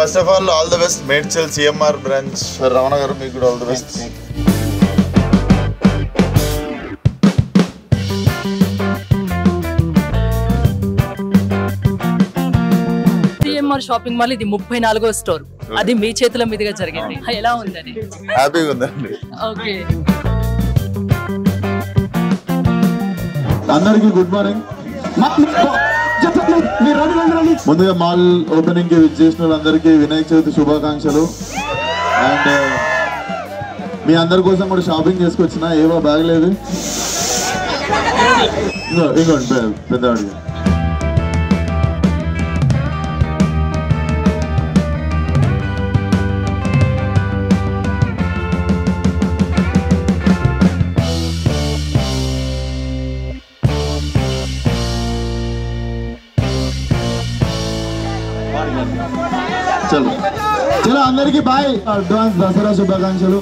First of all the best Medchal CMR branch Ramana గారు, మీకు కూడా all the best. CMR shopping mall ఇది 34వ store, అది మీ చేతుల మీదుగా జరిగింది. ఎలా ఉందని? హ్యాపీగా ఉందండి. ఓకే, అందరికి గుడ్ మార్నింగ్. ముందుగా మాల్ ఓపెనింగ్ కి విచ్చేసిన వాళ్ళందరికీ వినాయక చవితి శుభాకాంక్షలు. అండ్ మీ అందరి కోసం కూడా షాపింగ్ చేసుకొచ్చిన. ఏవో బాగలేదు, ఇంకోండి పెద్దవాడిగా. చలో చలో అందరికి బాయ్. అడ్వాన్స్ దసరా శుభాకాంక్షలు.